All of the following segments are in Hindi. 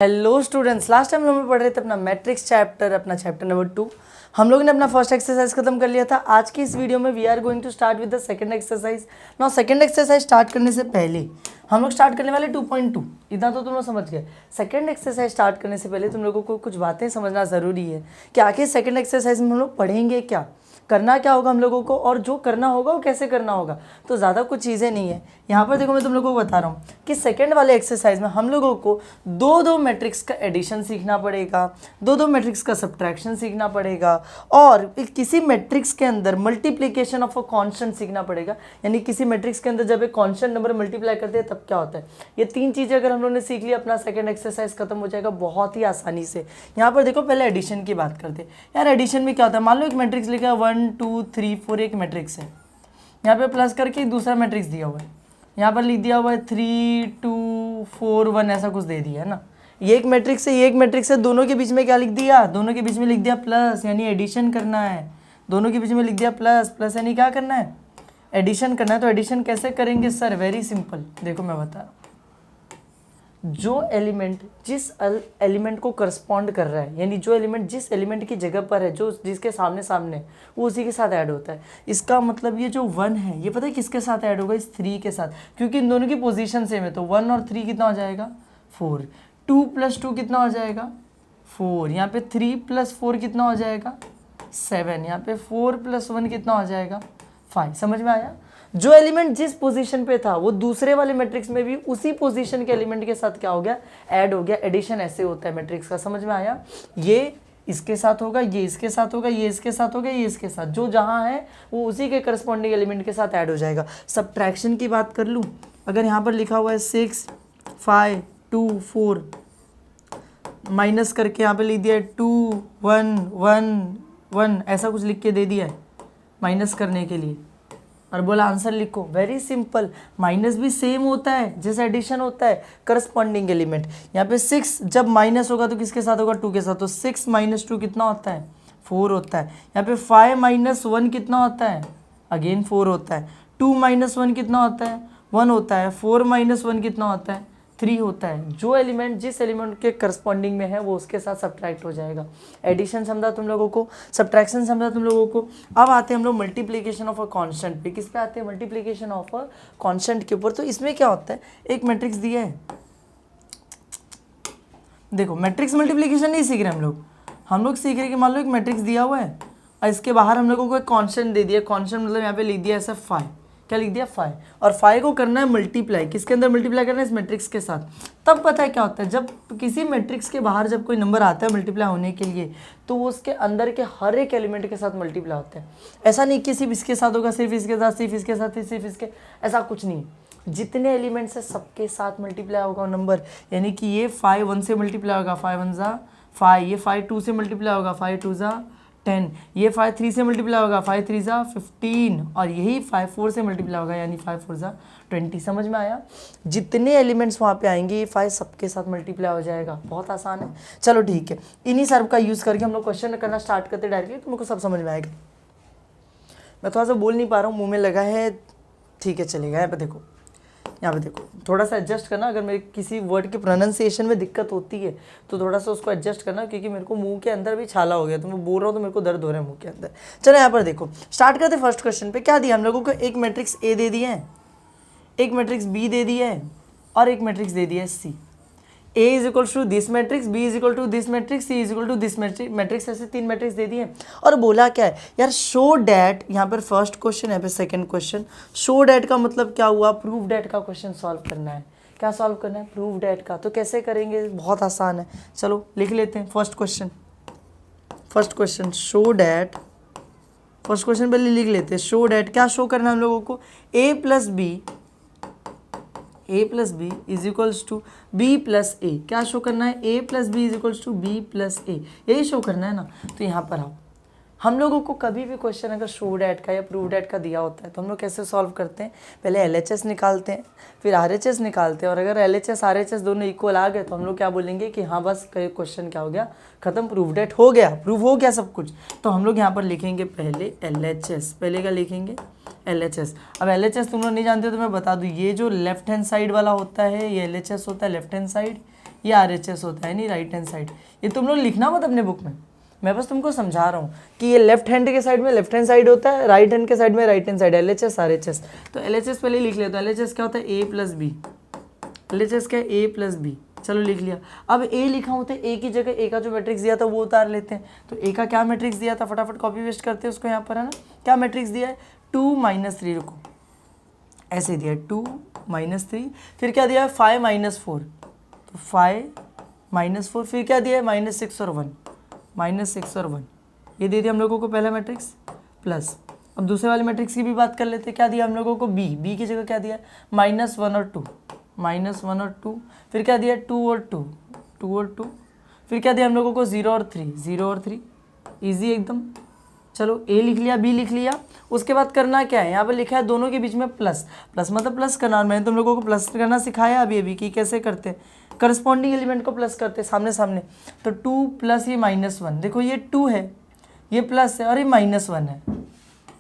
हेलो स्टूडेंट्स, लास्ट टाइम हम लोग पढ़ रहे थे अपना मैट्रिक्स चैप्टर, अपना चैप्टर नंबर 2। हम लोगों ने अपना फर्स्ट एक्सरसाइज खत्म कर लिया था। आज की इस वीडियो में we are going to start with the second exercise. Now second exercise start करने से पहले हम लोग स्टार्ट करने वाले 2.2। इतना तो तुम लोग समझ गए। सेकंड एक्सरसाइज स्टार्ट करने से पहले तुम लोगों को कुछ बातें समझना ज़रूरी है कि आखिर सेकंड एक्सरसाइज में हम लोग पढ़ेंगे क्या, करना क्या होगा हम लोगों को, और जो करना होगा वो कैसे करना होगा। तो ज़्यादा कुछ चीज़ें नहीं है यहाँ पर। देखो मैं तुम लोगों को बता रहा हूँ कि सेकंड वाले एक्सरसाइज में हम लोगों को दो मैट्रिक्स का एडिशन सीखना पड़ेगा, दो मैट्रिक्स का सब्ट्रैक्शन सीखना पड़ेगा, और किसी मैट्रिक्स के अंदर मल्टीप्लिकेशन ऑफ अ कांस्टेंट सीखना पड़ेगा। यानी किसी मैट्रिक्स के अंदर जब एक कांस्टेंट नंबर मल्टीप्लाई करते हैं तब क्या होता है। ये तीन चीज़ें अगर हम लोगों ने सीख ली, अपना सेकंड एक्सरसाइज खत्म हो जाएगा बहुत ही आसानी से। यहाँ पर देखो पहले एडिशन की बात करते हैं। यार एडिशन में क्या होता है, मान लो एक मैट्रिक्स लिखा है 1 2 3 4, एक मैट्रिक्स है। यहाँ पे प्लस करके दूसरा मैट्रिक्स दिया हुआ है, यहाँ पर लिख दिया हुआ है 3 2 4 1, ऐसा कुछ दे दिया है ना। ये एक मैट्रिक्स है, ये एक मैट्रिक्स है, दोनों के बीच में क्या लिख दिया, दोनों के बीच में लिख दिया प्लस, यानी एडिशन करना है। दोनों के बीच में लिख दिया प्लस, प्लस यानी क्या करना है, एडिशन करना है। तो एडिशन कैसे करेंगे सर, वेरी सिंपल। देखो मैं बता रहा हूँ, जो एलिमेंट जिस एलिमेंट को करस्पॉन्ड कर रहा है, यानी जो एलिमेंट जिस एलिमेंट की जगह पर है, जो जिसके सामने सामने, वो उसी के साथ ऐड होता है। इसका मतलब ये जो 1 है, ये पता है किसके साथ ऐड होगा, इस 3 के साथ, क्योंकि इन दोनों की पोजीशन सेम है। तो 1 और 3 कितना हो जाएगा, 4। 2 + 2 कितना हो जाएगा, 4। यहाँ पे 3 + 4 कितना हो जाएगा, 7। यहाँ पे 4 + 1 कितना हो जाएगा, 5। समझ में आया। जो एलिमेंट जिस पोजीशन पे था वो दूसरे वाले मैट्रिक्स में भी उसी पोजीशन के एलिमेंट के साथ क्या हो गया, ऐड हो गया। एडिशन ऐसे होता है मैट्रिक्स का। समझ में आया। ये इसके साथ होगा, ये इसके साथ होगा, ये इसके साथ होगा, ये इसके साथ, जो जहाँ है वो उसी के करस्पॉन्डिंग एलिमेंट के साथ ऐड हो जाएगा। सब्ट्रैक्शन की बात कर लूँ, अगर यहाँ पर लिखा हुआ है 6 5 2 4, माइनस करके यहाँ पे लिख दिया है 2 1 1 1, ऐसा कुछ लिख के दे दिया है माइनस करने के लिए, और बोला आंसर लिखो। Very simple. माइनस भी सेम होता है जैसे एडिशन होता है, करस्पॉन्डिंग एलिमेंट। यहाँ पे 6 जब माइनस होगा तो किसके साथ होगा, 2 के साथ। तो 6 - 2 कितना होता है, 4 होता है। यहाँ पे 5 - 1 कितना होता है, अगेन 4 होता है। 2 - 1 कितना होता है, 1 होता है। 4 - 1 कितना होता है, 3 होता है। जो एलिमेंट जिस एलिमेंट के करस्पॉन्डिंग में है वो उसके साथ सब्ट्रैक्ट हो जाएगा। एडिशन समझा तुम लोगों को, सब्ट्रैक्शन समझा तुम लोगों को। अब आते हैं हम लोग मल्टीप्लिकेशन ऑफ अ कांस्टेंट पे। किस पे आते हैं, मल्टीप्लिकेशन ऑफ अ कांस्टेंट के ऊपर। तो इसमें क्या होता है, एक मैट्रिक्स दिया है, देखो मैट्रिक्स मल्टीप्लिकेशन नहीं सीख रहे हम लोग सीख रहे हैं कि मान लो एक मैट्रिक्स दिया हुआ है और इसके बाहर हम लोगों को एक कांस्टेंट दे दिया। कांस्टेंट मतलब यहाँ पे लिख दिया ऐसा 5, क्या लिख दिया 5, और 5 को करना है मल्टीप्लाई। किसके अंदर मल्टीप्लाई करना है, इस मैट्रिक्स के साथ। तब पता है क्या होता है, जब किसी मैट्रिक्स के बाहर जब कोई नंबर आता है मल्टीप्लाई होने के लिए, तो वो उसके अंदर के हर एक एलिमेंट के साथ मल्टीप्लाई होता है। ऐसा नहीं कि सिर्फ इसके साथ होगा, सिर्फ इसके साथ, सिर्फ इसके साथ, सिर्फ इसके, ऐसा कुछ नहीं। जितने एलिमेंट्स है सबके साथ मल्टीप्लाई होगा नंबर। यानी कि ये 5 1 से मल्टीप्लाई होगा, 5 1 ज़ा 5। ये 5 2 से मल्टीप्लाई होगा, 5 2 ज़ा 10। ये 5 3 से मल्टीप्लाई होगा, 5 3 ज़ा 15। और यही 5 4 से मल्टीप्लाई होगा, यानी 5 4 ज़ा 20। समझ में आया। जितने एलिमेंट्स वहाँ पे आएंगे ये 5 सबके साथ मल्टीप्लाई हो जाएगा। बहुत आसान है। चलो ठीक है, इन्हीं सर्व का यूज़ करके हम लोग क्वेश्चन करना स्टार्ट करते डायरेक्टली, तुमको सब समझ में आएगा। मैं थोड़ा सा बोल नहीं पा रहा हूँ, मुँह में लगा है, ठीक है चलेगा। यहाँ पे देखो थोड़ा सा एडजस्ट करना। अगर मेरे किसी वर्ड के प्रोनाउंसिएशन में दिक्कत होती है तो थोड़ा सा उसको एडजस्ट करना, क्योंकि मेरे को मुंह के अंदर भी छाला हो गया, तो मैं बोल रहा हूँ तो मेरे को दर्द हो रहा है मुंह के अंदर। चलो यहाँ पर देखो, स्टार्ट करते फर्स्ट क्वेश्चन पे। क्या दिया हम लोगों को, एक मैट्रिक्स ए दे दिया है, एक मैट्रिक्स बी दे दिया है, और एक मैट्रिक्स दे दिया है सी। A = this matrix, B = this matrix, C = this matrix, ऐसे 3 मैट्रिक्स दे दिए। और बोला क्या है यार, शो डैट। यहाँ पर फर्स्ट क्वेश्चन, यहाँ पे सेकंड क्वेश्चन। शो डैट का मतलब क्या हुआ, प्रूव डैट का क्वेश्चन सॉल्व करना है। क्या सॉल्व करना है, प्रूव डैट का। तो कैसे करेंगे, बहुत आसान है। चलो लिख लेते हैं first question show that. First question पहले लिख लेते हैं। शो डैट क्या शो करना है हम लोगों को, A + B = B + A। क्या शो करना है, A + B = B + A, यही शो करना है ना। तो यहाँ पर आओ, हम लोगों को कभी भी क्वेश्चन अगर शो डैट का या प्रूव डैट का दिया होता है तो हम लोग कैसे सॉल्व करते हैं, पहले LHS निकालते हैं, फिर RHS निकालते हैं। और अगर LHS RHS दोनों इक्वल आ गए तो हम लोग क्या बोलेंगे कि हाँ बस क्वेश्चन क्या हो गया, खत्म, प्रूव डैट हो गया, प्रूव हो गया सब कुछ। तो हम लोग यहाँ पर लिखेंगे पहले LHS। पहले क्या लिखेंगे, LHS। अब LHS तुम लोग नहीं जानते तो मैं बता दूँ, ये जो लेफ्ट हैंड साइड वाला होता है ये LHS होता है, लेफ्ट हैंड साइड। ये RHS होता है नहीं राइट हैंड साइड। ये तुम लोग लिखना मत अपने बुक में, मैं बस तुमको समझा रहा हूँ कि ये लेफ्ट हैंड के साइड में लेफ्ट हैंड साइड होता है, राइट हैंड के साइड में right hand side, LHS RHS। तो LHS पहले लिख लेते हैं। LHS क्या होता है? A plus B. LHS क्या है? A plus B. चलो लिख लिया। अब A लिखा होता है, A की जगह A का जो मैट्रिक्स दिया था वो उतार लेते हैं। तो A का क्या मैट्रिक्स दिया था, फटाफट कॉपी पेस्ट करते हैं उसको यहाँ पर, है ना। क्या मैट्रिक्स दिया है? 2 - 3, रुको ऐसे दिया है 2 - 3, फिर क्या दिया है 5 - 4, तो 5 - 4, फिर क्या दिया है -6 और 1, -6 और 1, ये दे दिया हम लोगों को पहला मैट्रिक्स प्लस। अब दूसरे वाले मैट्रिक्स की भी बात कर लेते हैं। क्या दिया हम लोगों को? बी की जगह क्या दिया? -1 और 2, -1 और 2, फिर क्या दिया 2 और 2, 2 और 2, फिर क्या दिया हम लोगों को 0 और 3, 0 और 3, ईजी एकदम। चलो A लिख लिया, B लिख लिया। उसके बाद करना क्या है, यहाँ पर लिखा है दोनों के बीच में प्लस, प्लस मतलब प्लस करना, और मैंने तुम लोगों को प्लस करना सिखाया अभी कि कैसे करते हैं। करस्पॉन्डिंग एलिमेंट को प्लस करते हैं सामने सामने। तो 2 प्लस ये -1, देखो ये 2 है, ये प्लस है और ये -1 है,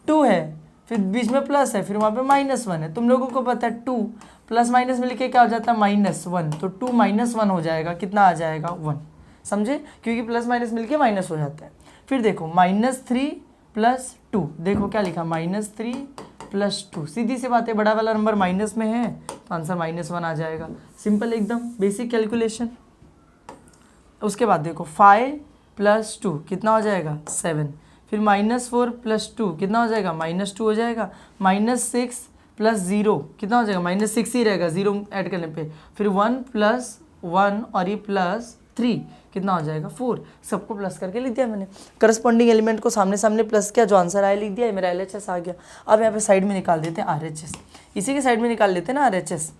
2 है, फिर बीच में प्लस है, फिर वहाँ पे -1 है। तुम लोगों को पता है 2 प्लस माइनस में लिखे क्या हो जाता है? -1, तो 2 - 1 हो जाएगा, कितना आ जाएगा? 1, समझे, क्योंकि प्लस माइनस मिलके माइनस हो जाता है। फिर देखो -3 + 2, देखो क्या लिखा? -3 + 2, सीधी सी बात है, बड़ा वाला नंबर माइनस में है तो आंसर -1 आ जाएगा। सिंपल एकदम, बेसिक कैलकुलेशन। उसके बाद देखो 5 + 2 कितना हो जाएगा? 7, फिर -4 + 2 कितना हो जाएगा? -2 हो जाएगा। -6 + 0 कितना हो जाएगा? -6 ही रहेगा 0 ऐड करने पे। फिर 1 + 1 और ये +3 कितना हो जाएगा? 4। सबको प्लस करके लिख दिया मैंने। करस्पॉन्डिंग एलिमेंट को सामने सामने प्लस किया, जो आंसर आया लिख दिया, मेरा LHS आ गया। अब यहाँ पे साइड में निकाल देते हैं RHS, इसी के साइड में निकाल लेते हैं ना RHS,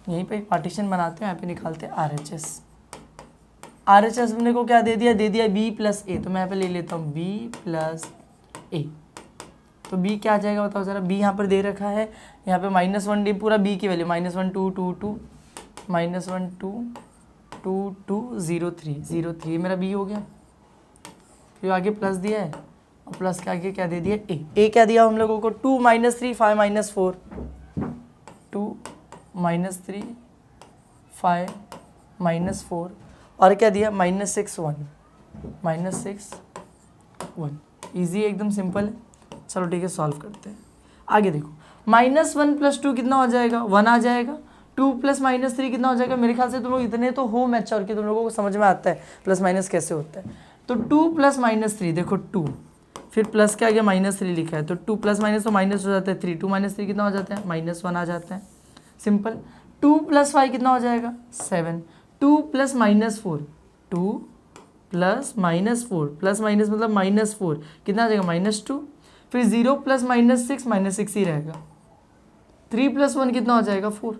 यहीं पे पार्टीशन बनाते हैं, यहाँ पे निकालते हैं RHS। RHS अपने को क्या दे दिया? दे दिया B + A, तो मैं यहाँ पे ले लेता हूँ B + A। तो B क्या आ जाएगा बताओ ज़रा? B यहाँ पर दे रखा है, यहाँ पे -1 D पूरा B की वैल्यू, -1 2 2 2, -1 2 2 2 0 3 0 3, मेरा B हो गया। फिर आगे प्लस दिया है, और प्लस के आगे क्या दे दिया? A क्या दिया हम लोगों को? 2 - 3 5 - 4, 2 - 3 5 - 4, और क्या दिया? -6 1, -6 1, ईजी एकदम सिंपल है। चलो ठीक है, सॉल्व करते हैं। आगे देखो, -1 + 2 कितना हो जाएगा? 1 आ जाएगा। 2 + -3 कितना हो जाएगा? मेरे ख्याल से तुम लोग इतने तो हो मैच्योर कि तुम लोगों को समझ में आता है प्लस माइनस कैसे होता है। तो 2 + -3, देखो 2, फिर प्लस के आगे -3 लिखा है, तो 2 + माइनस तो माइनस हो जाता है, 3 2 - 3 कितना हो जाता है? -1 आ जाता है। सिंपल। 2 + 5 कितना हो जाएगा? 7। 2 + -4, 2 + -4, प्लस माइनस मतलब -4 कितना आ जाएगा? -2। फिर 0 + -6, -6 ही रहेगा। 3 + 1 कितना हो जाएगा? 4।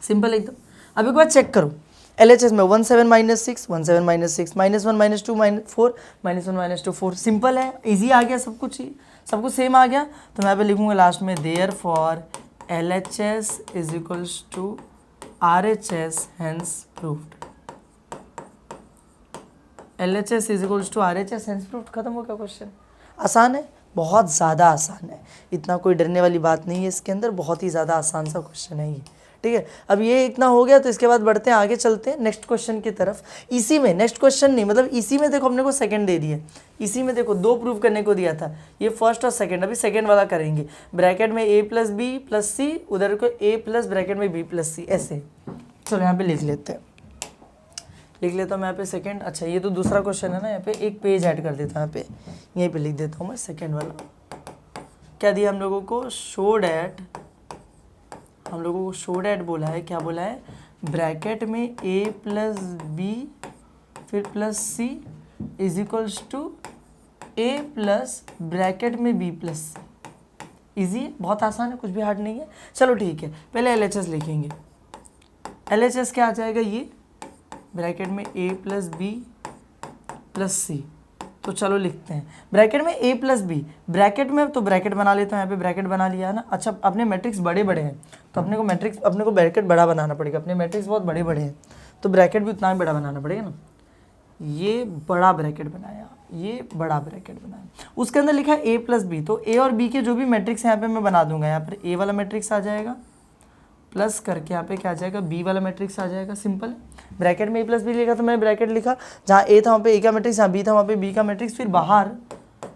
सिंपल एकदम। अब एक बार चेक करो, LHS में 1 7 - 6 1 7 - 6 -1 - 2 -4 -1 - 2 4, सिंपल है, इजी आ गया, सब कुछ सेम आ गया। तो मैं यहाँ पे लिखूंगा लास्ट में therefore LHS = RHS hence proved. LHS = RHS hence proved, खत्म हो गया क्वेश्चन। आसान है, बहुत ज़्यादा आसान है, इतना कोई डरने वाली बात नहीं है इसके अंदर, बहुत ही ज़्यादा आसान सा क्वेश्चन है ये। ठीक है, अब ये इतना हो गया, तो इसके बाद बढ़ते हैं आगे, चलते हैं नेक्स्ट क्वेश्चन की तरफ। इसी में नेक्स्ट क्वेश्चन नहीं, मतलब इसी में देखो हमने को सेकंड दे दिया, इसी में देखो 2 प्रूव करने को दिया था, ये फर्स्ट और सेकंड, अभी सेकंड वाला करेंगे। ब्रैकेट में A + B + C, उधर को A + ब्रैकेट में B + C, ऐसे। चलो यहाँ पे लिख लेते हैं, लिख लेता हूँ मैं यहाँ पे सेकंड। अच्छा, ये तो दूसरा क्वेश्चन है ना, यहाँ पे एक पेज ऐड कर देता हूँ, यहाँ पे यहीं पे लिख देता हूँ मैं सेकंड वाला। क्या दिया हम लोगों को? शो डैट, हम लोगों को शो डैट बोला है, क्या बोला है? ब्रैकेट में A + B फिर +C = A + ब्रैकेट में B + C। ईजी है, बहुत आसान है, कुछ भी हार्ड नहीं है। चलो ठीक है, पहले LHS लिखेंगे। LHS क्या आ जाएगा? ये ब्रैकेट में A + B + C, तो चलो लिखते हैं ब्रैकेट में A + B, ब्रैकेट में तो ब्रैकेट बना लेता हूँ, यहाँ पे ब्रैकेट बना लिया है ना। अच्छा, अपने मैट्रिक्स बड़े बड़े हैं तो अपने को ब्रैकेट बड़ा बनाना पड़ेगा, अपने मैट्रिक्स बहुत बड़े बड़े हैं तो ब्रैकेट भी उतना ही बड़ा बनाना पड़ेगा ना। ये बड़ा ब्रैकेट बनाया, ये बड़ा ब्रैकेट बनाया, उसके अंदर लिखा है A + B, तो A और B के जो भी मैट्रिक्स यहाँ पे मैं बना दूंगा। यहाँ पर A वाला मैट्रिक्स आ जाएगा प्लस करके यहाँ पे क्या आ जाएगा, बी वाला मैट्रिक्स आ जाएगा। सिंपल, ब्रैकेट में ए प्लस बी लिखा तो मैंने ब्रैकेट लिखा, जहाँ ए था वहाँ पे ए का मैट्रिक्स, जहाँ बी था वहाँ पे बी का मैट्रिक्स, फिर बाहर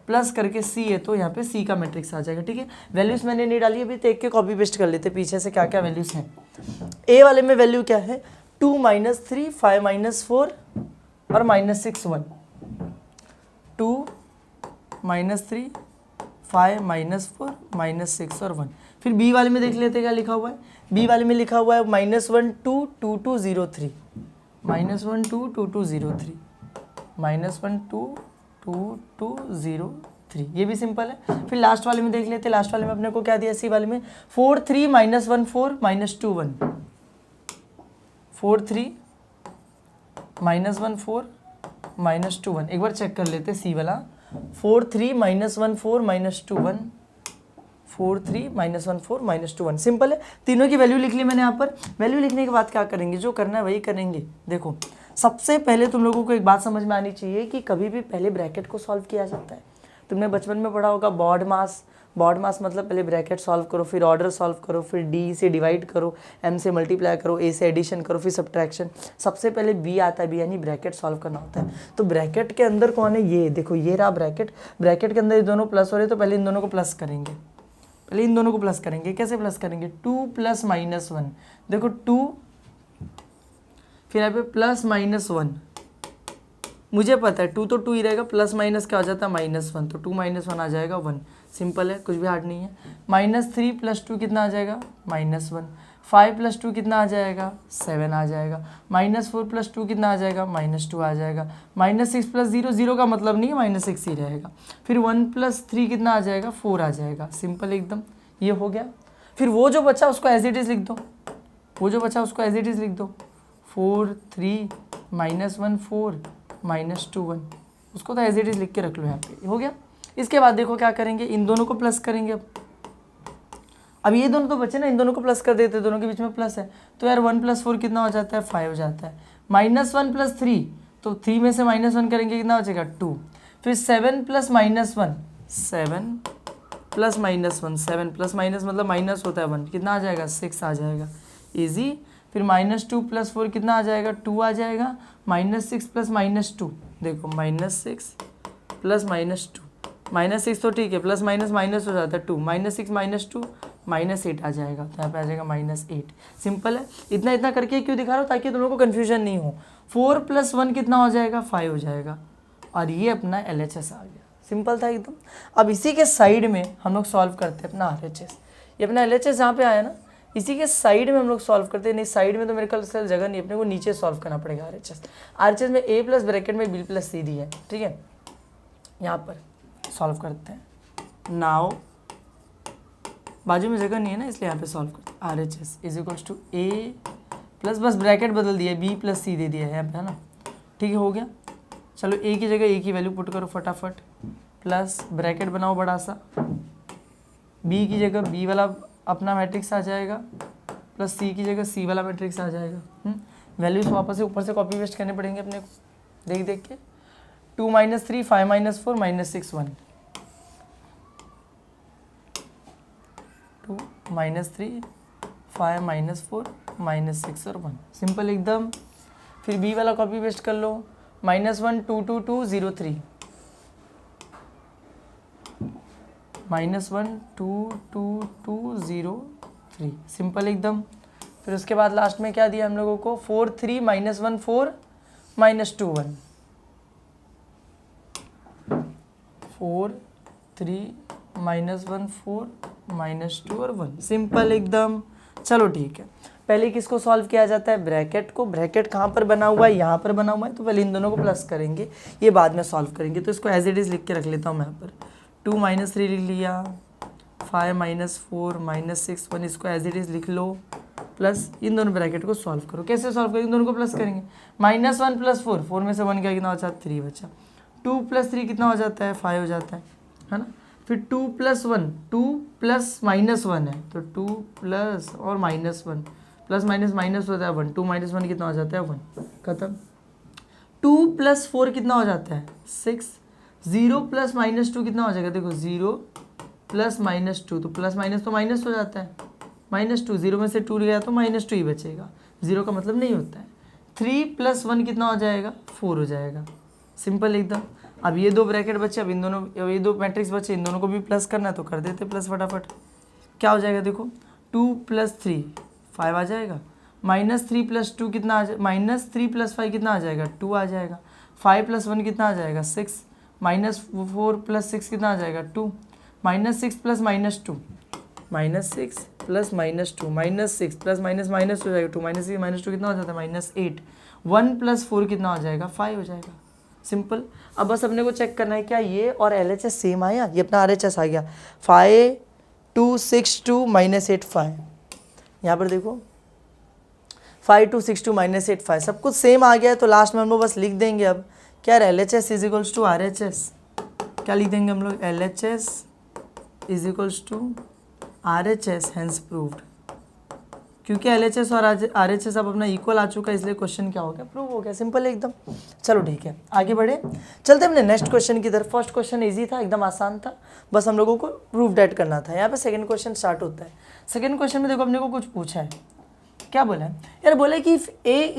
प्लस करके सी है तो यहाँ पे सी का मैट्रिक्स आ जाएगा। ठीक है, वैल्यूज़ मैंने नहीं डाली, अभी देख के कॉपी पेस्ट कर लेते पीछे से क्या क्या वैल्यूज़ हैं। ए वाले में वैल्यू क्या है, 2 - 3 5 - 4 और -6 1, 2 - 3 5 - 4 -6 और 1। फिर बी वाले में देख लेते क्या लिखा हुआ है, बी वाले में लिखा हुआ है -1 2 2 2 0 3, -1 2 2 2 0 3, -1 2 2 2 0 3, ये भी सिंपल है। फिर लास्ट वाले में देख लेते, लास्ट वाले में अपने को क्या दिया, सी वाले में 4 3 -1 4 -2 1, 4 3 -1 4 -2 1। एक बार चेक कर लेते सी वाला, 4 3 -1 4 -2 1, 4 3 -1 4 -2 1। सिंपल है, तीनों की वैल्यू लिख ली मैंने यहाँ पर। वैल्यू लिखने के बाद क्या करेंगे, जो करना है वही करेंगे। देखो सबसे पहले तुम लोगों को एक बात समझ में आनी चाहिए कि कभी भी पहले ब्रैकेट को सॉल्व किया जाता है। तुमने बचपन में पढ़ा होगा बॉड मास, बॉड मास मतलब पहले ब्रैकेट सॉल्व करो, फिर ऑर्डर सॉल्व करो, फिर डी से डिवाइड करो, एम से मल्टीप्लाई करो, ए से एडिशन करो, फिर सब्ट्रैक्शन। सबसे पहले बी आता है, बी यानी ब्रैकेट सॉल्व करना होता है। तो ब्रैकेट के अंदर कौन है, ये देखो ये रहा ब्रैकेट, ब्रैकेट के अंदर ये दोनों प्लस हो रहे तो पहले इन दोनों को प्लस करेंगे, पहले इन दोनों को प्लस करेंगे। कैसे प्लस करेंगे, 2 + -1, देखो 2 फिर यहाँ पे +-1, मुझे पता है 2 तो 2 ही रहेगा, प्लस माइनस क्या हो जाता है -1, तो 2 - 1 आ जाएगा 1। सिंपल है, कुछ भी हार्ड नहीं है। -3 + 2 कितना आ जाएगा, -1। 5 + 2 कितना आ जाएगा, 7 आ जाएगा। -4 + 2 कितना आ जाएगा, -2 आ जाएगा। -6 + 0, 0 का मतलब नहीं है -6 ही रहेगा। फिर 1 + 3 कितना आ जाएगा, 4 आ जाएगा। सिंपल एकदम, ये हो गया। फिर वो जो बचा उसको एज इट इज़ लिख दो, वो जो बचा उसको एज इट इज़ लिख दो, 4 3 -1 4 -2 1, उसको तो एज इट इज़ लिख के रख लो यहाँ पे, हो गया। इसके बाद देखो क्या करेंगे, इन दोनों को प्लस करेंगे। अब ये दोनों तो बचे ना, इन दोनों को प्लस कर देते, दोनों के बीच में प्लस है तो यार 1 + 4 कितना हो जाता है, 5 हो जाता है। -1 + 3, तो 3 में से -1 करेंगे कितना बचेगा, 2। फिर 7 + -1, 7 + -1, 7 + माइनस मतलब माइनस होता है 1, कितना आ जाएगा, 6 आ जाएगा, ईजी। फिर -2 + 4 कितना आ जाएगा, 2 आ जाएगा। -6 + -2, देखो -6 + -2, -6 तो ठीक है, प्लस माइनस माइनस हो जाता है 2, -6 - 2 -8 आ जाएगा, तो यहाँ पे आ जाएगा -8। सिंपल है, इतना इतना करके क्यों दिखा रहा हूँ, ताकि तुम लोगों को कन्फ्यूजन नहीं हो। 4 + 1 कितना हो जाएगा, 5 हो जाएगा, और ये अपना LHS आ गया। सिंपल था एकदम। अब इसी के साइड में हम लोग सॉल्व करते हैं अपना RHS। ये अपना LHS जहाँ पे आया ना, इसी के साइड में हम लोग सॉल्व करते हैं। नहीं, साइड में तो मेरे ख्याल जगह नहीं, अपने को नीचे सॉल्व करना पड़ेगा RHS में A प्लस ब्रैकेट में B + C दी है, ठीक है। यहाँ पर सॉल्व करते हैं। नाउ बाजू में जगह नहीं है ना, इसलिए यहाँ पे सॉल्व करते हैं। RHS = A प्लस, बस ब्रैकेट बदल दिया, B + C दे दिया है यहाँ पे, है ना, ठीक है, हो गया। चलो A की जगह A की वैल्यू पुट करो फटाफट, प्लस ब्रैकेट बनाओ बड़ा सा, B की जगह B वाला अपना मैट्रिक्स आ जाएगा, प्लस C की जगह C वाला मैट्रिक्स आ जाएगा। वैल्यूज वापस से ऊपर से कॉपी पेस्ट करने पड़ेंगे अपने को, देख देख के। 2 - 3 5 - 4 -6 1, 2 - 3 5 - 4 -6 और 1, सिंपल एकदम। फिर B वाला कॉपी पेस्ट कर लो, -1 2 2 2 0 3, -1 2 2 2 0 3, सिंपल एकदम। फिर उसके बाद लास्ट में क्या दिया हम लोगों को, 4 3 -1 4 -2 1, 4 3 -1 4 -2 और 1, सिंपल एकदम। चलो ठीक है, पहले किसको सॉल्व किया जाता है, ब्रैकेट को। ब्रैकेट कहाँ पर बना हुआ है, यहाँ पर बना हुआ है, तो पहले इन दोनों को प्लस करेंगे, ये बाद में सॉल्व करेंगे। तो इसको एज इट इज़ लिख के रख लेता हूँ मैं यहाँ पर, 2 - 3 लिख लिया, 5 - 4 -6 1, इसको एज इट इज़ लिख लो, प्लस इन दोनों ब्रैकेट को सॉल्व करो। कैसे सॉल्व करेंगे, इन दोनों को प्लस करेंगे। -1 + 4, 4 में से 1 क्या कितना बचा, 3 बचा। 2 + 3 कितना हो जाता है, 5 हो जाता है ना। फिर 2 + 1, 2 + -1 है, तो 2 प्लस और -1, प्लस माइनस माइनस होता है 1, 2 - 1 कितना हो जाता है, 1, खत्म। 2 + 4 कितना हो जाता है, 6। 0 + -2 कितना हो जाएगा, देखो 0 + -2, तो प्लस माइनस तो माइनस हो जाता है, -2, 0 में से 2 गया तो -2 ही बचेगा, 0 का मतलब नहीं होता है। 3 + 1 कितना हो जाएगा, 4 हो जाएगा, सिंपल एकदम। अब ये 2 ब्रैकेट बचे, अब इन दोनों, अब ये 2 मैट्रिक्स बचे, इन दोनों को भी प्लस करना है तो कर देते प्लस फटाफट। क्या हो जाएगा देखो, 2 + 3 5 आ जाएगा, -3 + 2 कितना आ जाए, -3 + 5 कितना आ जाएगा, 2 आ जाएगा। 5 + 1 कितना आ जाएगा, 6, -4 + 6 कितना आ जाएगा, 2, -6 + -2, -6 + -2, -6 + -2 हो जाएगा 2, -6 -2 कितना हो जाता है, -8, 1 + 4 कितना हो जाएगा, 5 हो जाएगा, सिंपल। अब बस अपने को चेक करना है क्या ये और LHS सेम आया, ये अपना RHS आ गया, 5 2 6 2 -8 5, यहाँ पर देखो 5 2 6 2 -8 5, सब कुछ सेम आ गया है, तो लास्ट में हम लोग बस लिख देंगे अब क्या, LHS = RHS, क्या लिख देंगे हम लोग, LHS = RHS हैंस प्रूव्ड, क्योंकि LHS और RHS अब अपना इक्वल आ चुका है, इसलिए क्वेश्चन क्या हो गया, प्रूव हो गया, सिंपल है एकदम। चलो ठीक है, आगे बढ़े, चलते अपने नेक्स्ट क्वेश्चन की तरफ। फर्स्ट क्वेश्चन इजी था, एकदम आसान था, बस हम लोगों को प्रूव डेट करना था। यहाँ पे सेकंड क्वेश्चन स्टार्ट होता है। सेकंड क्वेश्चन में देखो अपने को कुछ पूछा है, क्या बोला है यार, बोला कि if A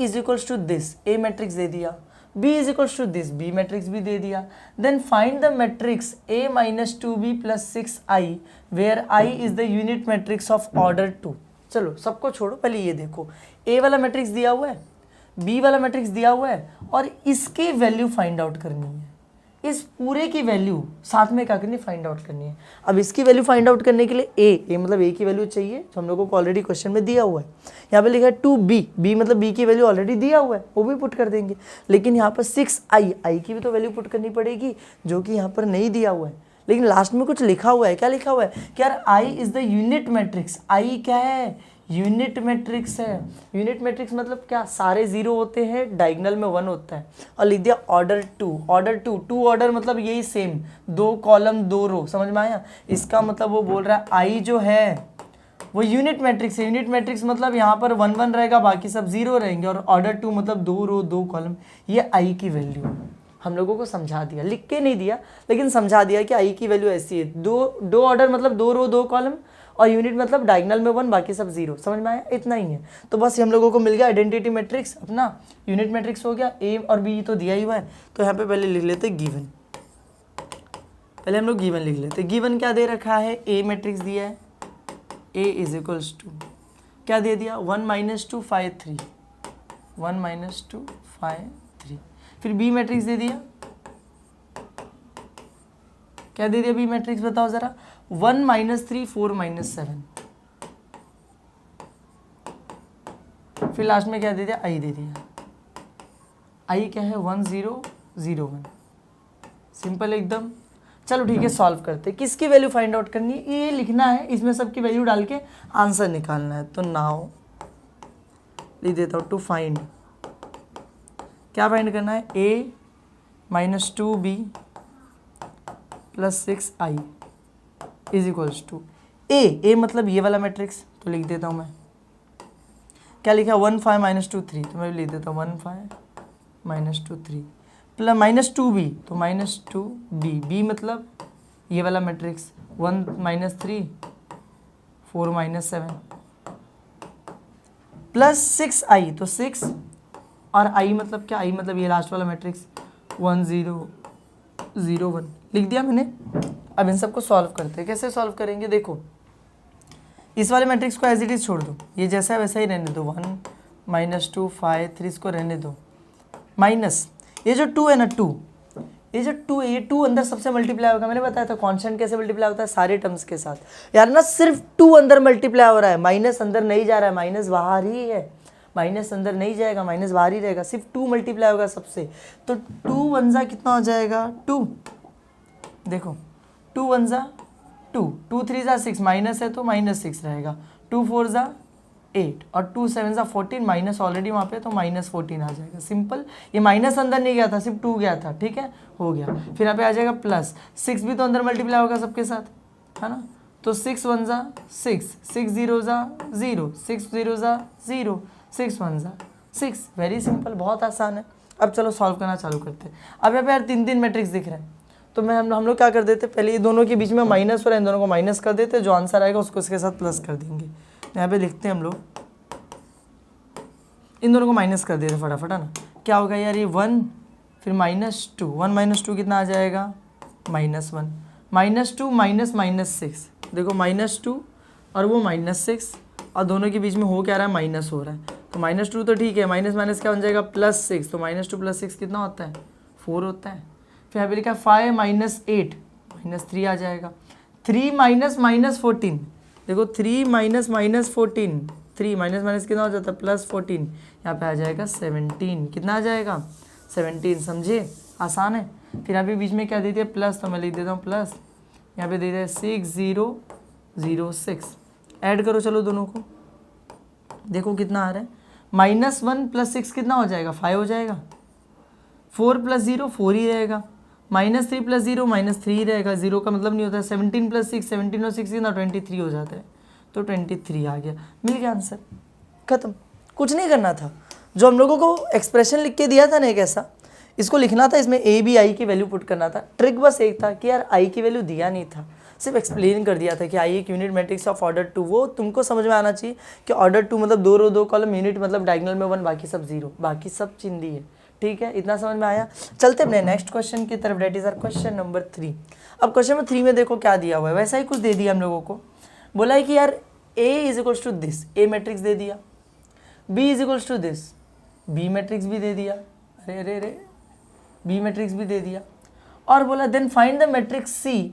= this, A matrix दे दिया, B = दिस, B मैट्रिक्स भी दे दिया, then find the matrix A - 2B + 6I where I is the unit matrix of order 2। चलो सबको छोड़ो, पहले ये देखो, A वाला मैट्रिक्स दिया हुआ है, B वाला मैट्रिक्स दिया हुआ है, और इसकी वैल्यू फाइंड आउट करनी है, इस पूरे की वैल्यू साथ में क्या करनी है, फाइंड आउट करनी है। अब इसकी वैल्यू फाइंड आउट करने के लिए A मतलब A की वैल्यू चाहिए, जो हम लोगों को ऑलरेडी क्वेश्चन में दिया हुआ है। यहाँ पे लिखा है 2B, B मतलब B की वैल्यू ऑलरेडी दिया हुआ है, वो भी पुट कर देंगे। लेकिन यहाँ पर 6I, I की भी तो वैल्यू पुट करनी पड़ेगी, जो कि यहाँ पर नहीं दिया हुआ है, लेकिन लास्ट में कुछ लिखा हुआ है। क्या लिखा हुआ है कि यार I is the unit matrix, I क्या है, यूनिट मैट्रिक्स है। यूनिट मैट्रिक्स मतलब क्या, सारे 0 होते हैं, डायगोनल में 1 होता है, और लिख दिया ऑर्डर 2, ऑर्डर 2 ऑर्डर मतलब यही सेम, 2 कॉलम 2 रो, समझ में आया। इसका मतलब वो बोल रहा है I जो है वो यूनिट मैट्रिक्स है। यूनिट मैट्रिक्स मतलब यहाँ पर 1 1 रहेगा, बाकी सब 0 रहेंगे, और ऑर्डर 2 मतलब 2 रो 2 कॉलम, ये I की वैल्यू हम लोगों को समझा दिया, लिख के नहीं दिया लेकिन समझा दिया कि I की वैल्यू ऐसी है, दो ऑर्डर मतलब 2 रो 2 कॉलम, और यूनिट मतलब डायगोनल में 1, बाकी सब 0, समझ में आया, इतना ही है। तो बस हम लोगों को मिल गया आइडेंटिटी मैट्रिक्स, अपना यूनिट मैट्रिक्स हो गया। A और B तो दिया ही हुआ है, तो यहाँ पे पहले लिख लेते गिवन, पहले हम लोग गिवन लिख लेते। गिवन क्या दे रखा है, A मैट्रिक्स दिया है, A = क्या दे दिया, 1 - 2 5 3, 1 - 2 5 3। फिर B मैट्रिक्स दे दिया, क्या दे दिया B मैट्रिक्स, बताओ जरा, 1 - 3 4 - 7। फिर लास्ट में क्या दे दिया, I दे दिया, I क्या है 1 0 0 1, सिंपल एकदम। चलो ठीक है, सॉल्व करते हैं। किसकी वैल्यू फाइंड आउट करनी है, ये लिखना है, इसमें सबकी वैल्यू डाल के आंसर निकालना है। तो नाउ लिख देता हूँ, टू फाइंड, क्या फाइंड करना है, A - 2B + 6I = A मतलब ये वाला मैट्रिक्स, तो लिख देता हूँ मैं, क्या लिखा, 1 5 - 2 3, तो मैं लिख देता हूँ 1 5 - 2 3 + -2B, तो -2B, B मतलब ये वाला मैट्रिक्स, 1 - 3 4 - 7 + 6I, तो 6, और I मतलब क्या, I मतलब ये लास्ट वाला मैट्रिक्स 1 0 0 1, लिख दिया मैंने। अब इन सबको सॉल्व करते हैं। कैसे सॉल्व करेंगे, देखो इस वाले मैट्रिक्स को एज इट इज छोड़ दो, ये जैसा है वैसा ही रहने दो, 1 - 2 5 3 इसको रहने दो, माइनस ये जो 2 है ना, 2, ये जो 2 है, ये 2 अंदर सबसे मल्टीप्लाई होगा। मैंने बताया था कांस्टेंट कैसे मल्टीप्लाई होता है, सारे टर्म्स के साथ। यार ना सिर्फ 2 अंदर मल्टीप्लाई हो रहा है, माइनस अंदर नहीं जा रहा है, माइनस बाहर ही है, माइनस अंदर नहीं जाएगा, माइनस बाहर ही रहेगा, सिर्फ 2 मल्टीप्लाई होगा सबसे। तो 2 1 जा कितना हो जाएगा, 2, देखो 2 1 जा 2, 2 3 जा 6, माइनस है तो -6 रहेगा, 2 4 जा 8, और 2 7 जा 14, माइनस ऑलरेडी वहाँ पे तो -14 आ जाएगा, सिंपल। ये माइनस अंदर नहीं गया था, सिर्फ 2 गया था, ठीक है, हो गया। फिर यहाँ पे आ जाएगा प्लस, 6 भी तो अंदर मल्टीप्लाई होगा सबके साथ, है ना, तो 6 1 जा 6, 6 0 जा 0, 6 0 जा 0, 6 1 जा 6, वेरी सिंपल, बहुत आसान है। अब चलो सॉल्व करना चालू करते हैं। अब यहाँ पे यार 3 मैट्रिक्स दिख रहे हैं, तो मैं हम लोग क्या कर देते, पहले ये दोनों के बीच में माइनस हो रहा है, इन दोनों को माइनस कर देते, जो आंसर आएगा उसको इसके साथ प्लस कर देंगे। यहाँ पे लिखते हैं हम लोग, इन दोनों को माइनस कर देते फटाफट, है ना। क्या होगा यार, ये 1 फिर -2, 1 - 2 कितना आ जाएगा, -1, -2 -6, देखो -2 और वो -6, और दोनों के बीच में हो क्या रहा है, माइनस हो रहा है। तो -2 तो ठीक है, माइनस माइनस क्या बन जाएगा, +6, तो -2 + 6 कितना होता है, 4 होता है। फिर यहाँ पे लिखा 5 - 8 -3 आ जाएगा। 3 - -14, देखो 3 - -14, 3 माइनस माइनस कितना हो जाता है, +14, यहाँ पे आ जाएगा 17, कितना आ जाएगा, 17, समझे, आसान है। फिर यहाँ पे बीच में क्या दे दिया, प्लस, तो मैं लिख देता हूँ प्लस, यहाँ पे दे दिया 6006, ऐड करो चलो दोनों को, देखो कितना आ रहा है, -1 + 6 कितना हो जाएगा, 5 हो जाएगा। 4 + 0 4 ही रहेगा, -3 + 0 -3 ही रहेगा, 0 का मतलब नहीं होता है। 17 + 6 17 और 6 ना 23 हो जाता है, तो 23 आ गया, मिल गया आंसर, खत्म। कुछ नहीं करना था, जो हम लोगों को एक्सप्रेशन लिख के दिया था ना एक ऐसा, इसको लिखना था, इसमें ए बी आई की वैल्यू पुट करना था। ट्रिक बस एक था कि यार आई की वैल्यू दिया नहीं था, सिर्फ एक्सप्लेन कर दिया था कि आई एक यूनिट मैट्रिक्स ऑफ ऑर्डर 2, वो तुमको समझ में आना चाहिए कि ऑर्डर 2 मतलब 2 रो 2 कॉलम, यूनिट मतलब डायगोनल में 1, बाकी सब 0, बाकी सब चिंदी है, ठीक है, इतना समझ में आया। चलते अपने नेक्स्ट क्वेश्चन की तरफ, that is our question number 3। अब क्वेश्चन नंबर 3 में देखो क्या दिया हुआ है, वैसा ही कुछ दे दिया हम लोगों को। बोला है कि यार A = दिस, ए मैट्रिक्स दे दिया, B = दिस, बी मैट्रिक्स भी दे दिया, अरे अरे अरे बी मैट्रिक्स भी दे दिया, और बोला then find the matrix C,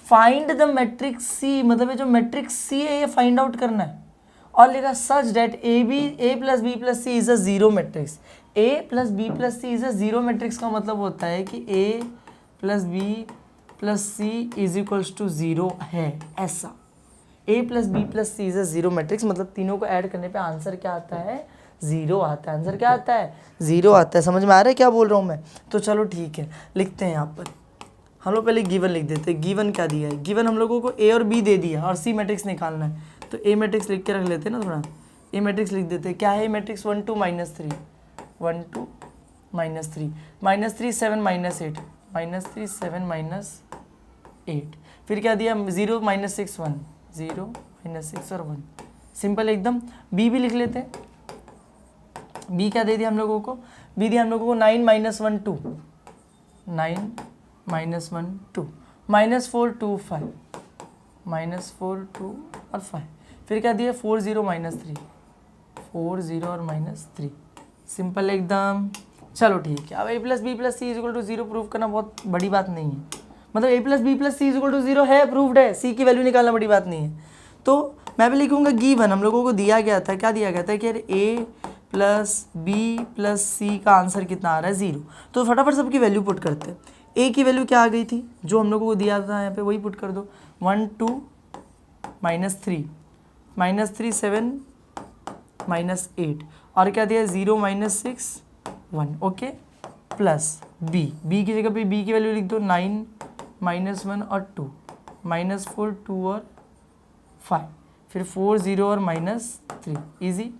find the matrix C, मतलब ये जो मैट्रिक्स C है ये फाइंड आउट करना है, और लिखा such that A + B + C is a zero matrix. A + B + C is a zero matrix का मतलब होता है कि A + B + C = 0 है, ऐसा। A + B + C is a zero matrix, मतलब तीनों को ऐड करने पे आंसर क्या आता है, 0 आता है। आंसर क्या आता है, 0 आता है। समझ में आ रहा है क्या बोल रहा हूँ मैं, तो चलो ठीक है, लिखते हैं यहाँ पर। हम लोग पहले गिवन लिख देते हैं, गिवन क्या दिया है, गिवन हम लोगों को A और B दे दिया और C मैट्रिक्स निकालना है, तो A मैट्रिक्स लिख के रख लेते हैं ना, थोड़ा A मैट्रिक्स लिख देते हैं। क्या है मैट्रिक्स, 1 2 -3, 1 2 -3, -3 7 -8, -3 7 -8, फिर क्या दिया, 0 -6 1, 0 -6 और 1, सिंपल एकदम। बी भी लिख लेते हैं, बी क्या दे दिया हम लोगों को, बी दिया हम लोगों को 9 - 1 2, 9 - 1 2, -4 2 5, -4 2 और 5, फिर क्या दिया 4 0 -3, 4 0 और -3, सिंपल एकदम। चलो ठीक है, अब A + B + C = 0 प्रूव करना बहुत बड़ी बात नहीं है, मतलब A + B + C = 0 है, प्रूव्ड है, C की वैल्यू निकालना बड़ी बात नहीं है। तो मैं भी लिखूंगा गिवन, हम लोगों को दिया गया था, क्या दिया गया था कि यार A + B + C का आंसर कितना आ रहा है, 0। तो फटाफट सबकी वैल्यू पुट करते हैं। A की वैल्यू क्या आ गई थी, जो हम लोगों को दिया था यहाँ पे, वही पुट कर दो, 1 2 -3, -3 7 -8, और क्या दिया 0 -6 1, ओके, प्लस बी की जगह पे बी की वैल्यू लिख दो, 9 -1 और 2, -4 2 और 5, फिर 4 0 और -3, इजी।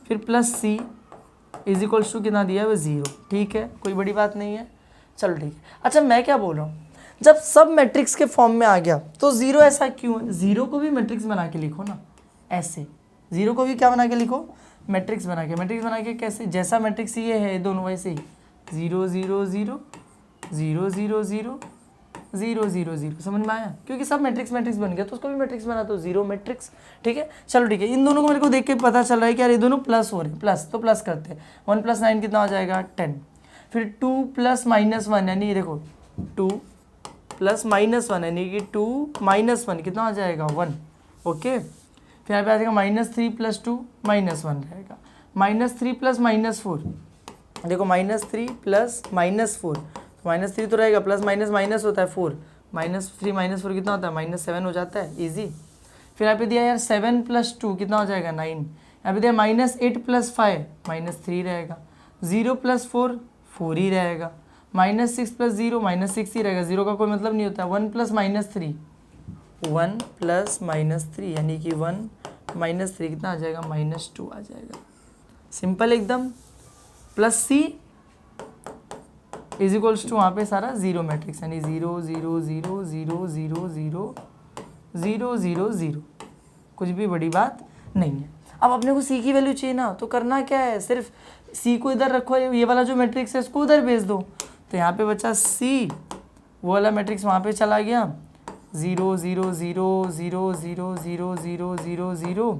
फिर प्लस C = कितना दिया है, वो 0, ठीक है, कोई बड़ी बात नहीं है, चलो ठीक है। अच्छा मैं क्या बोल रहा हूँ, जब सब मैट्रिक्स के फॉर्म में आ गया तो 0 ऐसा क्यों है, 0 को भी मैट्रिक्स बना के लिखो ना, ऐसे 0 को भी क्या बना के लिखो, मैट्रिक्स बना के। मैट्रिक्स बना के कैसे, जैसा मैट्रिक्स ये है दोनों वैसे ही 0 0 0 0 0 0 0 0 0, समझ में आया, क्योंकि सब मैट्रिक्स बन गया तो उसको भी मैट्रिक्स बना दो, 0 मैट्रिक्स, ठीक है। चलो ठीक है, इन दोनों को मेरे को देख के पता चल रहा है कि यार ये दोनों प्लस हो रहे हैं, प्लस तो प्लस करते हैं, 1 + 9 कितना हो जाएगा 10, फिर 2 + -1 यानी देखो 2 + -1 यानी कि 2 - 1 कितना हो जाएगा 1, ओके। फिर यहाँ पे आ जाएगा -3 + 2 -1 रहेगा, -3 + -4, देखो -3 + -4, -3 तो रहेगा, प्लस माइनस होता है 4, -3 -4 कितना होता है -7 हो जाता है, इजी। फिर यहाँ पे दिया यार 7 + 2 कितना हो जाएगा 9, यहाँ पे दिया -8 + 5 -3 रहेगा, 0 + 4 4 ही रहेगा, -6 + 0 -6 ही रहेगा, 0 का कोई मतलब नहीं होता, 1 + -3 1 + -3 यानी कि 1 - 3 कितना आ जाएगा -2 आ जाएगा, सिंपल एकदम। प्लस C = वहाँ पे सारा 0 मैट्रिक्स यानी 0 0 0 0 0 0 0 0 0, कुछ भी बड़ी बात नहीं है। अब अपने को सी की वैल्यू चाहिए ना, तो करना क्या है, सिर्फ सी को इधर रखो, ये वाला जो मैट्रिक्स है इसको उधर भेज दो, तो यहाँ पे बचा सी, वो वाला मैट्रिक्स वहाँ पे चला गया, 0 0 0 0 0 0 0 0 0,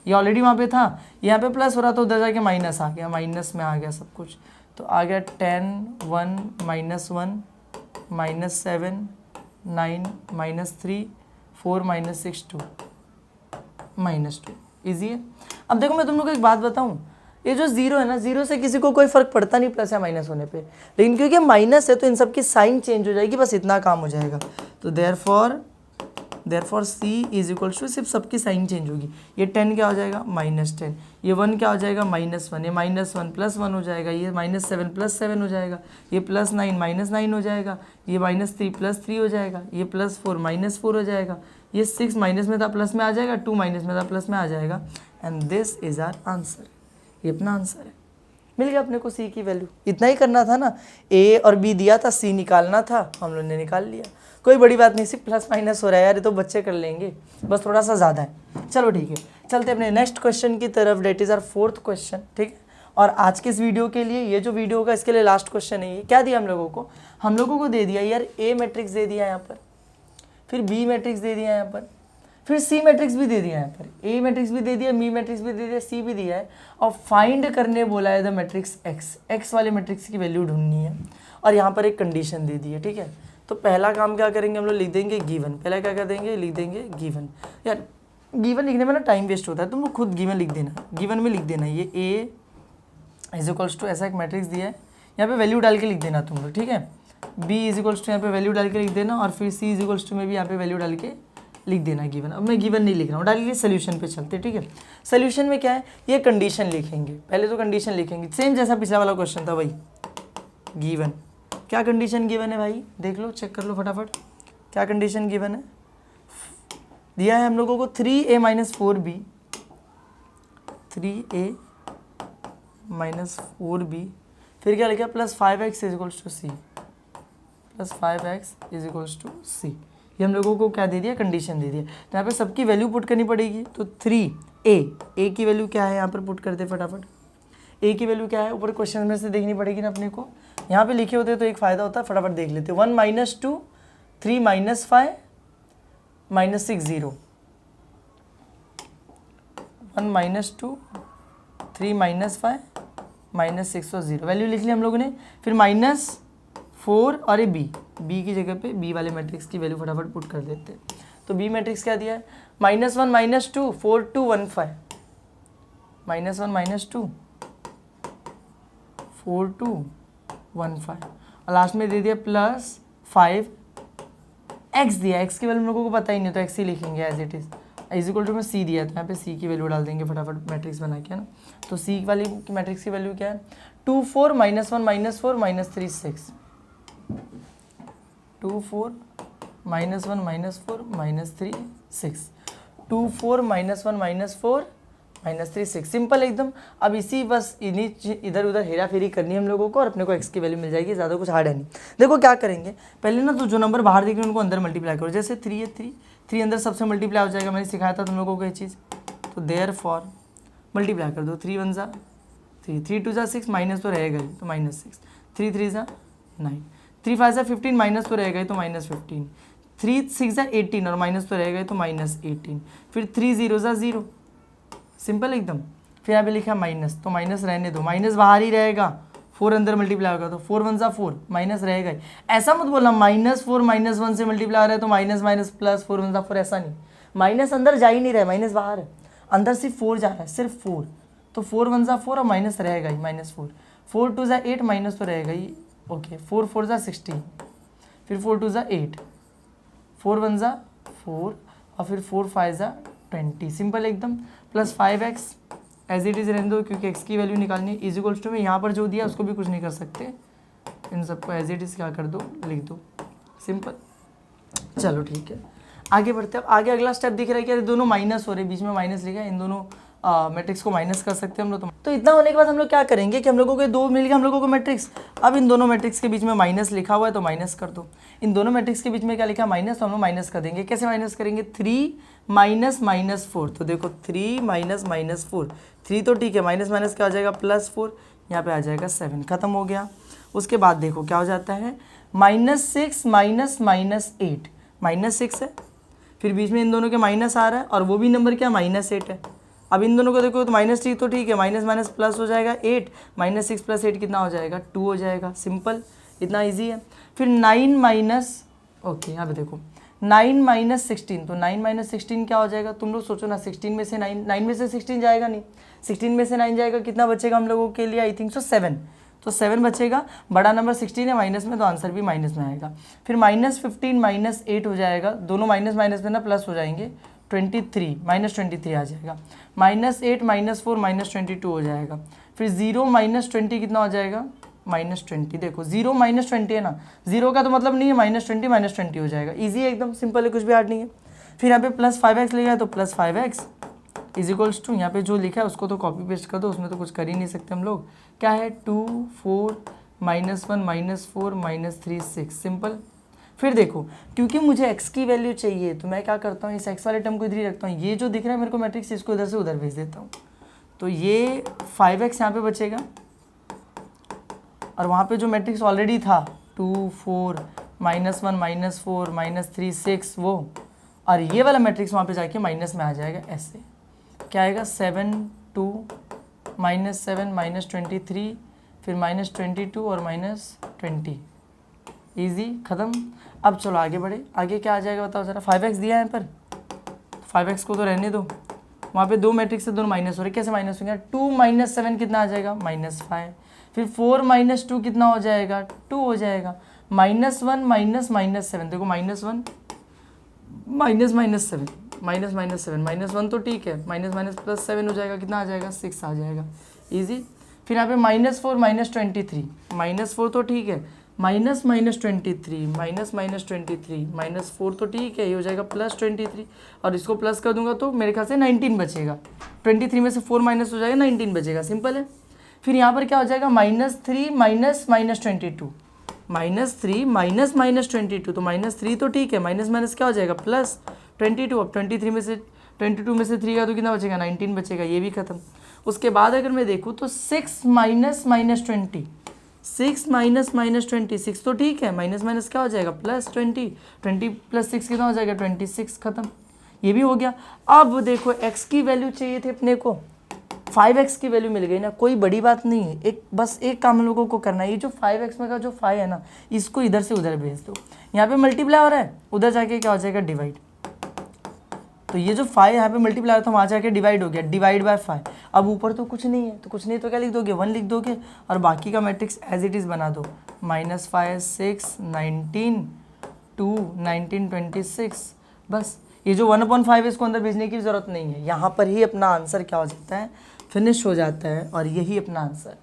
ये ऑलरेडी वहाँ पे था, यहाँ पे प्लस हो रहा तो उधर जाके माइनस आ गया, माइनस में आ गया सब कुछ, तो आ गया 10 1 -1 -7 9 -3 4 -6 2 -2, ईजी है। अब देखो मैं तुम लोग को एक बात बताऊँ, ये जो जीरो है ना, जीरो से किसी को कोई फर्क पड़ता नहीं प्लस या माइनस होने पे, लेकिन क्योंकि माइनस है तो इन सब की साइन चेंज हो जाएगी, बस इतना काम हो जाएगा। तो therefore C is equal to, सिर्फ सबकी साइन चेंज होगी, ये 10 क्या हो जाएगा -10, ये 1 क्या हो जाएगा -1, ये -1 +1 हो जाएगा, ये -7 +7 हो जाएगा, ये +9 -9 हो जाएगा, ये -3 +3 हो जाएगा, ये +4 -4 हो जाएगा, ये 6 माइनस में था प्लस में आ जाएगा, 2 माइनस में था प्लस में आ जाएगा, and this is our answer. ये अपना आंसर है, मिल गया अपने को सी की वैल्यू। इतना ही करना था ना, ए और बी दिया था, सी निकालना था, हम लोग ने निकाल लिया, कोई बड़ी बात नहीं, सिर्फ प्लस माइनस हो रहा है यार, ये तो बच्चे कर लेंगे, बस थोड़ा सा ज़्यादा है। चलो ठीक है, चलते अपने नेक्स्ट क्वेश्चन की तरफ, that is our 4th question, ठीक है। और आज के इस वीडियो के लिए, ये जो वीडियो होगा इसके लिए लास्ट क्वेश्चन है। ये क्या दिया हम लोगों को दे दिया यार, ए मैट्रिक्स दे दिया यहाँ पर, फिर बी मैट्रिक्स दे दिया यहाँ पर, फिर सी मैट्रिक्स भी दे दिया यहाँ पर, ए मैट्रिक्स भी दे दिया, बी मैट्रिक्स भी दे दिया, सी भी दिया है, और फाइंड करने बोला है द मैट्रिक्स एक्स, एक्स वाले मैट्रिक्स की वैल्यू ढूंढनी है, और यहाँ पर एक कंडीशन दे दी है, ठीक है। तो पहला काम क्या करेंगे हम लोग, लिख देंगे गिवन, पहला क्या कर देंगे, लिख देंगे गिवन। यार गिवन लिखने में ना टाइम वेस्ट होता है, तुम लोग खुद गिवन लिख देना, गिवन में लिख देना ये ए इज इक्वल्स टू, ऐसा एक मैट्रिक्स दिया है, यहाँ पे वैल्यू डाल के लिख देना तुम लोग, ठीक है। बी इज इक्वल्स टू यहाँ पे वैल्यू डाल के लिख देना, और फिर सी इज इक्वल्स टू में भी यहाँ पे वैल्यू डाल के लिख देना गिवन। अब मैं गिवन नहीं लिख रहा हूँ, डायरेक्टली सोल्यूशन पे चलते, ठीक है। सोल्यूशन में क्या है, ये कंडीशन लिखेंगे, पहले तो कंडीशन लिखेंगे, सेम जैसा पिछला वाला क्वेश्चन था भाई, गिवन। क्या कंडीशन गिवन है भाई, देख लो, चेक कर लो फटाफट, क्या कंडीशन गिवन है। दिया है हम लोगों को 3a - 4b, 3a - 4b, फिर क्या लिखा, +5x is equals to C, +5x is equals to C. ये हम लोगों को क्या दे दिया, कंडीशन दे दिया। तो यहाँ पे सबकी वैल्यू पुट करनी पड़ेगी, तो 3a की वैल्यू क्या है, यहाँ पर पुट कर दे फटाफट। ए की वैल्यू क्या है, ऊपर क्वेश्चन में से देखनी पड़ेगी ना अपने को, यहाँ पे लिखे होते तो एक फ़ायदा होता है, फटाफट देख लेते। 1 - 2 3 - 5 -6 0, 1 - 2 3 - 5 -6 और 0, वैल्यू लिख ली हम लोगों ने। फिर -4 और ये बी की जगह पे बी वाले मैट्रिक्स की वैल्यू फटाफट पुट कर देते। तो बी मैट्रिक्स क्या दिया है, -1 - 2 4 2 1 5, -1 - 2 4 2 1 5, और लास्ट में दे दिया +5 x दिया, x की वैल्यू हम लोगों को पता ही नहीं, तो x ही लिखेंगे as it is equal to में c दिया, तो यहाँ पे c की वैल्यू डाल देंगे फटाफट मैट्रिक्स बना के, है ना। तो c वाली मैट्रिक्स की वैल्यू क्या है, 2 4 -1 -4 -3 6, 2 4 -1 -4 -3 6, 2 4 -1 -4 -3 6, सिंपल एकदम। अब इसी बस इन्हीं इधर उधर हेरा फेरी करनी है हम लोगों को, और अपने को x की वैल्यू मिल जाएगी, ज़्यादा कुछ हार्ड है नहीं। देखो क्या करेंगे, पहले ना तो जो नंबर बाहर दिख रहे हैं उनको अंदर मल्टीप्लाई करो, जैसे 3 है, 3 अंदर सबसे मल्टीप्लाई हो जाएगा, मैंने सिखाया था तुम लोगों को ये चीज़। तो देयरफॉर मल्टीप्लाई कर दो, 3 1 ज़ा 3, 3 2 ज़ा 6, माइनस तो रहेगा ही, तो -6, 3 3 ज़ा 9, 3 5 ज़ा 15, माइनस तो रहेगा ही, तो -15, 3 6 ज़ा 18, और माइनस तो रहेगा ही, तो -18, फिर 3 0 ज़ा 0, सिंपल एकदम। फिर यहाँ पे लिखा माइनस, तो माइनस रहने दो, माइनस बाहर ही रहेगा, 4 अंदर मल्टीप्लाई होगा, तो 4 1 ज़ा 4, माइनस रहेगा ही। ऐसा मत बोलना -4 -1 से मल्टीप्लाई हो रहा है तो माइनस माइनस प्लस 4 1 ज़ा 4, ऐसा नहीं, माइनस अंदर जा ही नहीं रहा है, माइनस बाहर है, अंदर सिर्फ 4 जा रहा है, सिर्फ 4, तो 4 1 ज़ा 4 और माइनस रहेगा ही, -4, 4 2 ज़ा 8, माइनस तो रहेगा ही, ओके, 4 4 ज़ा 16, फिर 4 2 ज़ा 8, 4 1 ज़ा 4, और फिर 4 5 ज़ा 20, सिंपल एकदम। +5x एज इट इज़ रहने दो, क्योंकि x की वैल्यू निकालनी है, इज इक्वल्स टू में यहाँ पर जो दिया उसको भी कुछ नहीं कर सकते, इन सबको एज इट इज़ क्या कर दो, लिख दो, सिंपल। चलो ठीक है, आगे बढ़ते हैं। अब आगे अगला स्टेप दिख रहा है कि अरे दोनों माइनस हो रहे, बीच में माइनस लिखा है, इन दोनों मैट्रिक्स को माइनस कर सकते हैं हम लोग। तो इतना होने के बाद हम लोग क्या करेंगे कि हम लोगों को दो मिल गया हम लोगों को मैट्रिक्स। अब इन दोनों मैट्रिक्स के बीच में माइनस लिखा हुआ है तो माइनस कर दो। इन दोनों मैट्रिक्स के बीच में क्या लिखा है माइनस, तो हम लोग माइनस कर देंगे। कैसे माइनस करेंगे, 3 माइनस माइनस 4। तो देखो 3 माइनस माइनस 4, 3 तो ठीक है, माइनस माइनस क्या हो जाएगा +4, यहाँ पे आ जाएगा 7, खत्म हो गया। उसके बाद देखो क्या हो जाता है, -6 माइनस माइनस 8, -6 है, फिर बीच में इन दोनों के माइनस आ रहा है और वो भी नंबर क्या -8 है। अब इन दोनों को देखो तो -3 तो ठीक है, माइनस माइनस प्लस हो जाएगा 8, -6 + 8 कितना हो जाएगा 2 हो जाएगा। सिंपल, इतना इजी है। फिर 9 माइनस, ओके यहाँ पे देखो 9 माइनस 16, तो 9 माइनस 16 क्या हो जाएगा, तुम लोग सोचो ना, 16 में से 9 में से 16 जाएगा नहीं, 16 में से 9 जाएगा, कितना बचेगा हम लोगों के लिए, आई थिंक सो 7, तो 7 बचेगा। बड़ा नंबर 16 है माइनस में, तो आंसर भी माइनस में आएगा। फिर -15 माइनस 8 हो जाएगा, दोनों माइनस माइनस में ना प्लस हो जाएंगे, 23 -23 आ जाएगा। -8 -4 -22 हो जाएगा। फिर 0 -20 कितना हो जाएगा, -20। देखो 0 -20 है ना, 0 का तो मतलब नहीं है, -20 -20 हो जाएगा। ईजी है एकदम, सिंपल है, कुछ भी हार्ड नहीं है। फिर यहाँ पे +5x लिखा है तो +5x इजिकल्स टू, यहाँ पे जो लिखा है उसको तो कॉपी पेस्ट कर दो, उसमें तो कुछ कर ही नहीं सकते हम लोग। क्या है 2 4 -1 -4 -3 6, सिंपल। फिर देखो क्योंकि मुझे x की वैल्यू चाहिए तो मैं क्या करता हूँ, इस x वाले टर्म को इधर ही रखता हूँ। ये जो दिख रहा है मेरे को मैट्रिक्स, इसको इधर से उधर भेज देता हूँ। तो ये 5x यहाँ पे बचेगा और वहाँ पे जो मैट्रिक्स ऑलरेडी था 2 4 -1 -4 -3 6 वो, और ये वाला मैट्रिक्स वहाँ पे जाके माइनस में आ जाएगा। ऐसे क्या आएगा 7 2 -7 -23 फिर -22 और -20, ईजी, ख़त्म। अब चलो आगे बढ़े, आगे क्या आ जाएगा बताओ ज़रा। 5x दिया है यहाँ पर, 5x को तो रहने दो, वहाँ पे दो मैट्रिक्स से दोनों माइनस हो रहे, कैसे माइनस होंगे, 2 - 7 कितना आ जाएगा -5, फिर 4 - 2 कितना हो जाएगा 2 हो जाएगा, -1 -7, देखो -1 -7 -7 तो ठीक है, माइनस प्लस 7 हो जाएगा, कितना आ जाएगा 6 आ जाएगा, ईजी। फिर यहाँ पे -4 -23, -4 तो ठीक है, -23 -4 तो ठीक है, ये हो जाएगा +23, और इसको प्लस कर दूंगा तो मेरे ख्याल से 19 बचेगा, 23 में से 4 माइनस हो जाएगा 19 बचेगा, सिंपल है। फिर यहाँ पर क्या हो जाएगा -3 -22, -3 -22, तो -3 तो ठीक है, माइनस माइनस क्या हो जाएगा +22, अब 22 में से 3 का तो कितना बचेगा 19 बचेगा, ये भी खत्म। उसके बाद अगर मैं देखूँ तो 6 -20, 6 -20, 6 तो ठीक है, माइनस माइनस क्या हो जाएगा +20, 20 + 6 कितना हो जाएगा 26, खत्म, ये भी हो गया। अब देखो x की वैल्यू चाहिए थी अपने को, 5x की वैल्यू मिल गई ना, कोई बड़ी बात नहीं है, बस एक काम हम लोगों को करना है, ये जो 5x में का जो 5 है ना, इसको इधर से उधर भेज दो। यहाँ पे मल्टीप्लाई हो रहा है, उधर जाके क्या हो जाएगा डिवाइड, तो ये जो 5 यहाँ पे मल्टीप्लाई हो रहा था वहाँ जाके डिवाइड हो गया, डिवाइड बाय 5। अब ऊपर तो कुछ नहीं है, तो कुछ नहीं तो क्या लिख दोगे 1 लिख दोगे, और बाकी का मैट्रिक्स एज इट इज़ बना दो, -5 6 19 2 19 26, बस। ये जो 1/5 है इसको अंदर भेजने की ज़रूरत नहीं है, यहाँ पर ही अपना आंसर क्या हो जाता है, फिनिश हो जाता है, और यही अपना आंसर।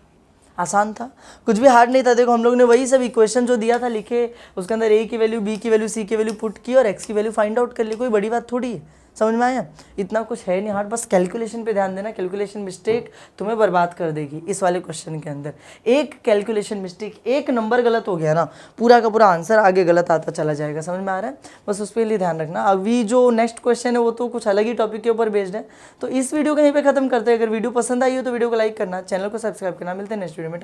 आसान था, कुछ भी हार्ड नहीं था। देखो हम लोग ने वही सब इक्वेशन जो दिया था लिखे, उसके अंदर a की वैल्यू, b की वैल्यू, c की वैल्यू पुट की और x की वैल्यू फाइंड आउट कर ली, कोई बड़ी बात थोड़ी है। समझ में आया, इतना कुछ है नहीं हार्ड, बस कैलकुलेशन पे ध्यान देना, कैलकुलेशन मिस्टेक तुम्हें बर्बाद कर देगी। इस वाले क्वेश्चन के अंदर एक कैलकुलेशन मिस्टेक, एक नंबर गलत हो गया ना, पूरा का पूरा आंसर आगे गलत आता चला जाएगा। समझ में आ रहा है, बस उस पर लिए ध्यान रखना। अभी जो नेक्स्ट क्वेश्चन है वो तो कुछ अलग ही टॉपिक के ऊपर बेस्ड है, तो इस वीडियो को यहीं पे खत्म करते हैं। अगर वीडियो पसंद आई हो तो वीडियो को लाइक करना, चैनल को सब्सक्राइब करना। मिलते हैं नेक्स्ट वीडियो में।